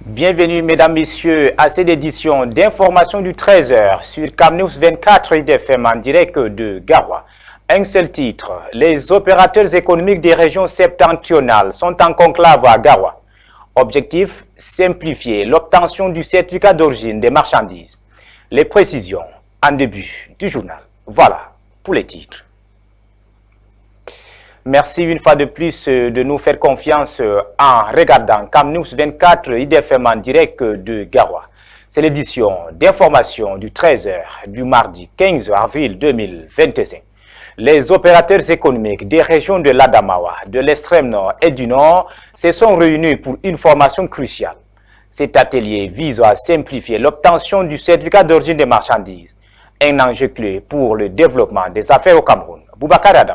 Bienvenue mesdames, messieurs à cette édition d'information du 13h sur Camnews 24 IDFM en direct de Garoua. Un seul titre, les opérateurs économiques des régions septentrionales sont en conclave à Garoua. Objectif, simplifier l'obtention du certificat d'origine des marchandises. Les précisions en début du journal. Voilà pour les titres. Merci une fois de plus de nous faire confiance en regardant Camnews 24 IDFM en direct de Garoua. C'est l'édition d'information du 13h du mardi 15 avril 2025. Les opérateurs économiques des régions de l'Adamawa, de l'extrême nord et du nord se sont réunis pour une formation cruciale. Cet atelier vise à simplifier l'obtention du certificat d'origine des marchandises, un enjeu clé pour le développement des affaires au Cameroun. Boubacar Adam.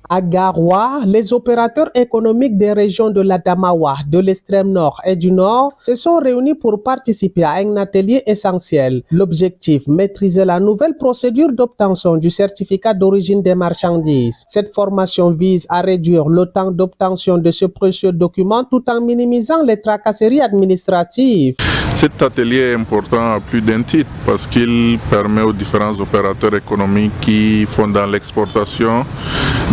À Garoua, les opérateurs économiques des régions de l'Adamawa, de l'extrême nord et du nord se sont réunis pour participer à un atelier essentiel. L'objectif, maîtriser la nouvelle procédure d'obtention du certificat d'origine des marchandises. Cette formation vise à réduire le temps d'obtention de ce précieux document tout en minimisant les tracasseries administratives. Cet atelier est important à plus d'un titre parce qu'il permet aux différents opérateurs économiques qui font dans l'exportation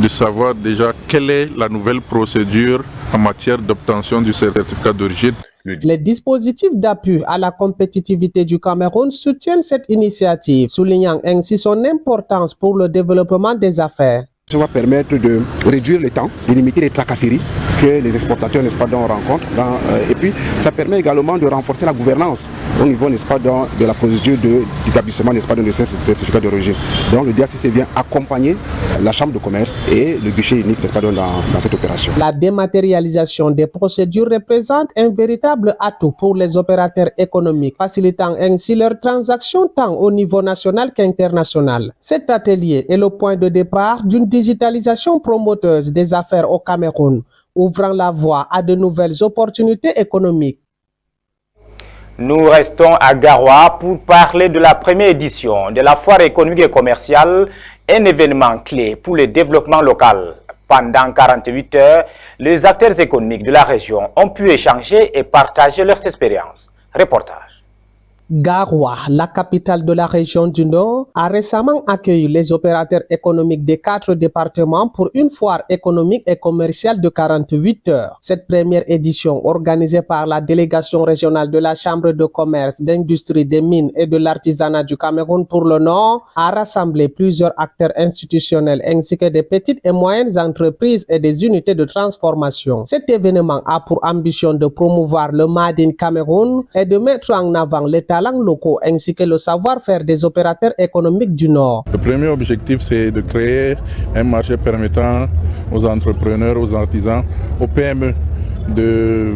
de savoir déjà quelle est la nouvelle procédure en matière d'obtention du certificat d'origine. Les dispositifs d'appui à la compétitivité du Cameroun soutiennent cette initiative, soulignant ainsi son importance pour le développement des affaires. Ça va permettre de réduire le temps, de limiter les tracasseries que les exportateurs rencontrent. Et puis, ça permet également de renforcer la gouvernance au niveau de la procédure d'établissement de ce certificat d'origine. Donc, le DACC vient accompagner la Chambre de commerce et le guichet unique dans cette opération. La dématérialisation des procédures représente un véritable atout pour les opérateurs économiques, facilitant ainsi leurs transactions tant au niveau national qu'international. Cet atelier est le point de départ d'une digitalisation promoteuse des affaires au Cameroun, ouvrant la voie à de nouvelles opportunités économiques. Nous restons à Garoua pour parler de la première édition de la foire économique et commerciale, un événement clé pour le développement local. Pendant 48 heures, les acteurs économiques de la région ont pu échanger et partager leurs expériences. Reportage. Garoua, la capitale de la région du Nord, a récemment accueilli les opérateurs économiques des 4 départements pour une foire économique et commerciale de 48 heures. Cette première édition, organisée par la délégation régionale de la Chambre de commerce, d'industrie, des mines et de l'artisanat du Cameroun pour le Nord, a rassemblé plusieurs acteurs institutionnels ainsi que des petites et moyennes entreprises et des unités de transformation. Cet événement a pour ambition de promouvoir le Made in Cameroun et de mettre en avant les talents locaux ainsi que le savoir-faire des opérateurs économiques du Nord. Le premier objectif, c'est de créer un marché permettant aux entrepreneurs, aux artisans, aux PME de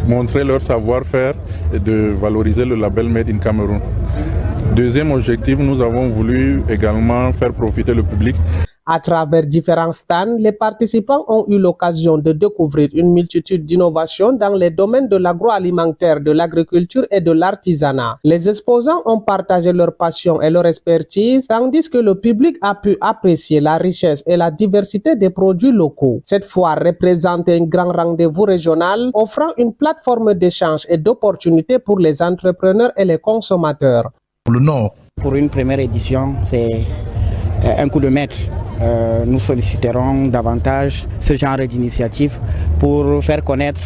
montrer leur savoir-faire et de valoriser le label Made in Cameroun. Deuxième objectif, nous avons voulu également faire profiter le public. À travers différents stands, les participants ont eu l'occasion de découvrir une multitude d'innovations dans les domaines de l'agroalimentaire, de l'agriculture et de l'artisanat. Les exposants ont partagé leur passion et leur expertise, tandis que le public a pu apprécier la richesse et la diversité des produits locaux. Cette foire représente un grand rendez-vous régional, offrant une plateforme d'échange et d'opportunités pour les entrepreneurs et les consommateurs. Le Nord. Pour une première édition, c'est un coup de maître. Nous solliciterons davantage ce genre d'initiative pour faire connaître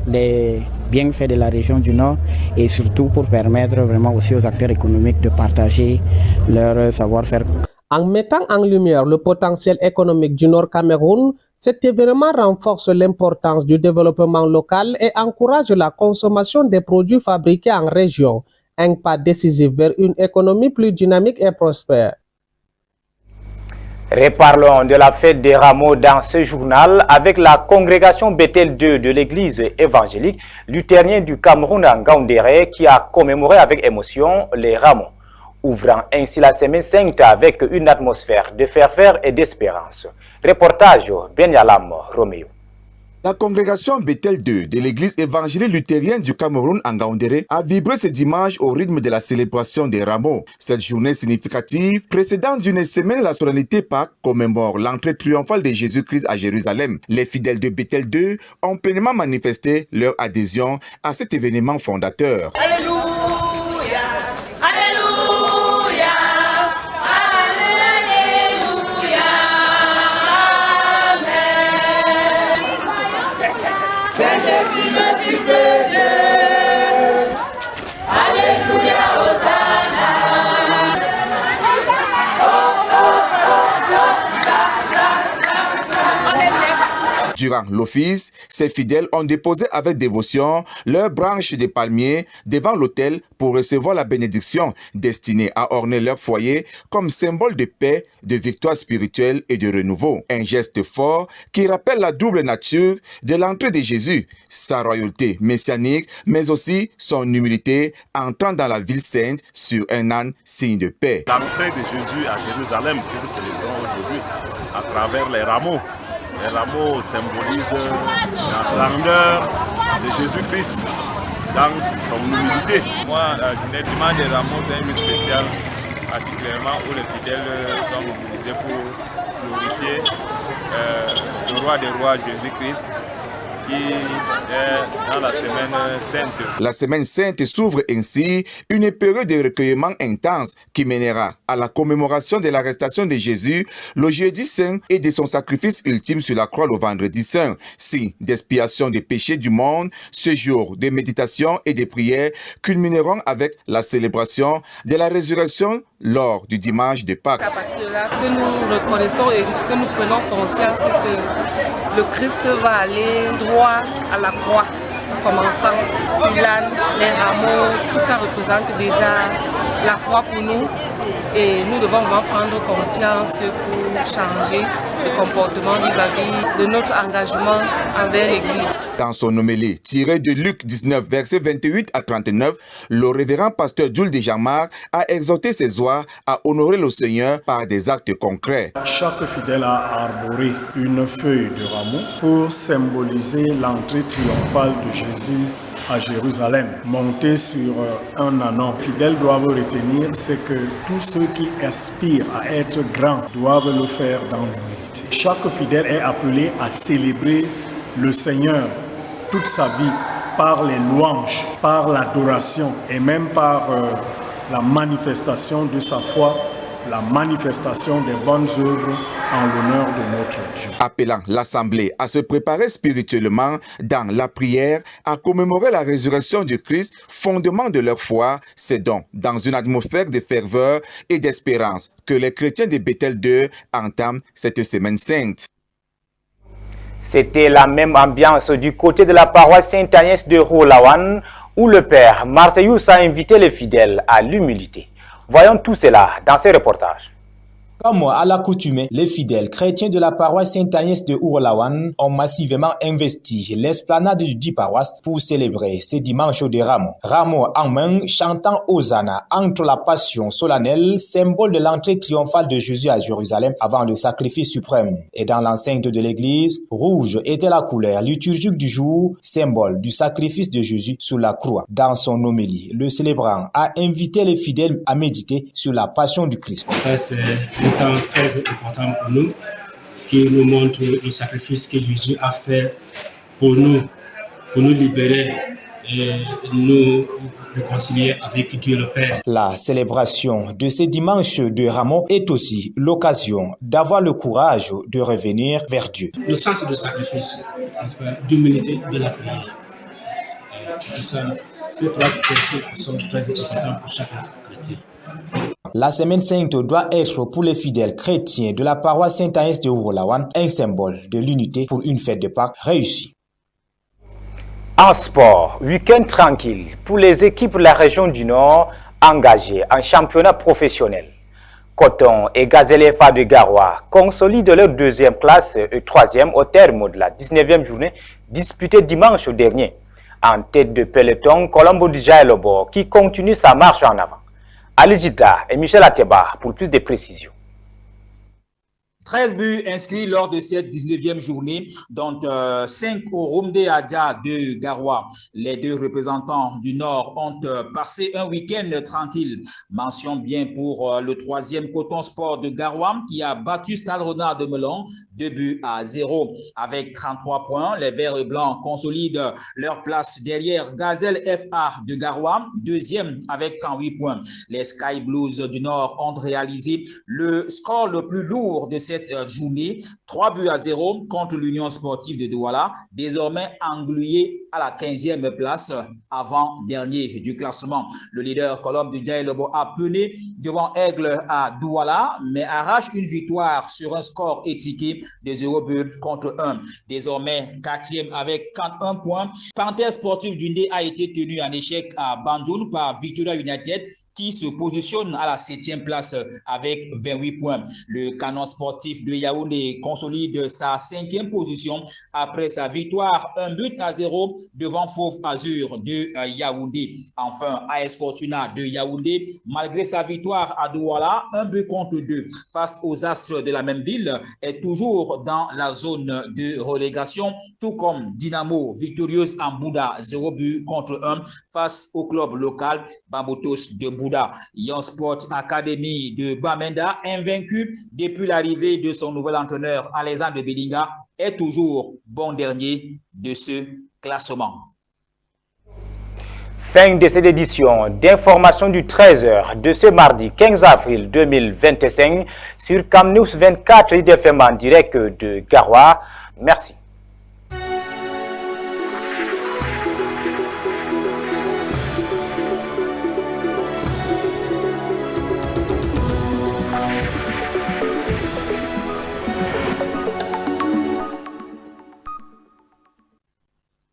les bienfaits de la région du Nord et surtout pour permettre vraiment aussi aux acteurs économiques de partager leur savoir-faire. En mettant en lumière le potentiel économique du Nord Cameroun, cet événement renforce l'importance du développement local et encourage la consommation des produits fabriqués en région, un pas décisif vers une économie plus dynamique et prospère. Reparlons de la fête des rameaux dans ce journal avec la congrégation Bethel 2 de l'église évangélique luthérienne du Cameroun en Ngaoundéré qui a commémoré avec émotion les rameaux, ouvrant ainsi la semaine sainte avec une atmosphère de ferveur et d'espérance. Reportage Ben Yalam Roméo. La congrégation Bethel 2 de l'église évangélique luthérienne du Cameroun en Ngaoundéré a vibré ce dimanche au rythme de la célébration des rameaux. Cette journée significative, précédente d'une semaine de la solennité Pâques, commémore l'entrée triomphale de Jésus-Christ à Jérusalem. Les fidèles de Bethel 2 ont pleinement manifesté leur adhésion à cet événement fondateur. Alléluia, Alléluia. C'est Jésus le Fils de Dieu. Alléluia, Hosanna. Durant l'office, ces fidèles ont déposé avec dévotion leurs branches de palmiers devant l'autel pour recevoir la bénédiction destinée à orner leur foyer comme symbole de paix, de victoire spirituelle et de renouveau. Un geste fort qui rappelle la double nature de l'entrée de Jésus, sa royauté messianique, mais aussi son humilité entrant dans la ville sainte sur un âne signe de paix. L'entrée de Jésus à Jérusalem que nous célébrons aujourd'hui à travers les rameaux. Les rameaux symbolisent la grandeur de Jésus-Christ dans son humilité. Moi, le dimanche des rameaux, c'est un jour spécial, particulièrement où les fidèles sont mobilisés pour glorifier le roi des rois, Jésus-Christ, qui est dans la semaine sainte. La semaine sainte s'ouvre ainsi une période de recueillement intense qui mènera à la commémoration de l'arrestation de Jésus le jeudi saint et de son sacrifice ultime sur la croix le vendredi saint. Signe d'expiation des péchés du monde, ce jour de méditation et de prière culmineront avec la célébration de la résurrection lors du dimanche de Pâques. À partir de là, que nous reconnaissons et que nous prenons conscience que le Christ va aller droit à la croix, commençant sur l'âne, les rameaux, tout ça représente déjà la croix pour nous et nous devons vraiment prendre conscience pour changer de comportement vis-à-vis de notre engagement envers l'Église. Dans son homélie tirée de Luc 19, versets 28 à 39, le révérend pasteur Jules de Jamar a exhorté ses oies à honorer le Seigneur par des actes concrets. Chaque fidèle a arboré une feuille de rameau pour symboliser l'entrée triomphale de Jésus à Jérusalem, monté sur un ânon. Les fidèles doivent retenir, c'est que tous ceux qui aspirent à être grands doivent le faire dans l'humilité. Chaque fidèle est appelé à célébrer le Seigneur toute sa vie par les louanges, par l'adoration et même par la manifestation de sa foi, la manifestation des bonnes œuvres en l'honneur de notre Dieu. Appelant l'Assemblée à se préparer spirituellement dans la prière, à commémorer la résurrection du Christ, fondement de leur foi, c'est donc dans une atmosphère de ferveur et d'espérance que les chrétiens de Bethel 2 entament cette semaine sainte. C'était la même ambiance du côté de la paroisse Sainte-Agnès de Roulawan, où le père Marseillous a invité les fidèles à l'humilité. Voyons tout cela dans ces reportages. Comme à l'accoutumée, les fidèles chrétiens de la paroisse Sainte-Agnès de Ourlawan ont massivement investi l'esplanade du dit paroisse pour célébrer ce dimanche de Rameaux. Rameaux en main, chantant Hosanna entre la passion solennelle, symbole de l'entrée triomphale de Jésus à Jérusalem avant le sacrifice suprême. Et dans l'enceinte de l'église, rouge était la couleur liturgique du jour, symbole du sacrifice de Jésus sur la croix. Dans son homélie, le célébrant a invité les fidèles à méditer sur la passion du Christ. Temps très important pour nous, qui nous montre le sacrifice que Jésus a fait pour nous libérer et nous réconcilier avec Dieu le Père. La célébration de ce dimanche de Rameaux est aussi l'occasion d'avoir le courage de revenir vers Dieu. Le sens du sacrifice, d'humilité, de la prière. C'est ça, ces trois principes sont très importants pour chaque chrétien. La semaine sainte doit être pour les fidèles chrétiens de la paroisse Sainte-Agnès de Ourlawan un symbole de l'unité pour une fête de Pâques réussie. En sport, week-end tranquille pour les équipes de la région du Nord engagées en championnat professionnel. Coton et Gazelle FA de Garoua consolident leur deuxième classe et troisième au terme de la 19e journée disputée dimanche dernier. En tête de peloton, Colombo Djaelobo qui continue sa marche en avant. Ali Jita et Michel Ateba pour plus de précisions. 13 buts inscrits lors de cette 19e journée, dont 5 au Rumde Adja de Garoua. Les deux représentants du Nord ont passé un week-end tranquille. Mention bien pour le 3e Coton Sport de Garoua qui a battu Stade Renard de Melon 2-0. Avec 33 points, les Verts et Blancs consolident leur place derrière Gazelle FA de Garoua, 2e avec 38 points. Les Sky Blues du Nord ont réalisé le score le plus lourd de cette journée, 3-0 contre l'Union sportive de Douala, désormais englué à la 15e place, avant-dernier du classement. Le leader Colombe de Djaïlobo a pené devant Aigle à Douala, mais arrache une victoire sur un score étriqué de 0-1. Désormais 4e avec 41 points. Panthère sportive d'Undé a été tenu en échec à Banjoun par Victoria United qui se positionne à la 7e place avec 28 points. Le Canon sportif de Yaoundé consolide sa 5e position après sa victoire 1-0 devant Fauve Azur de Yaoundé. Enfin, AS Fortuna de Yaoundé, malgré sa victoire à Douala, 1-2 face aux Astres de la même ville, est toujours dans la zone de relégation, tout comme Dynamo victorieuse en Bouddha 0-1 face au club local Bambotos de Bouddha. Yon Sport Academy de Bamenda, invaincu depuis l'arrivée de son nouvel entraîneur Alexandre Belinga, est toujours bon dernier de ce classement. Fin de cette édition d'information du 13h de ce mardi 15 avril 2025 sur CamNews 24 IDFM en direct de Garoua. Merci.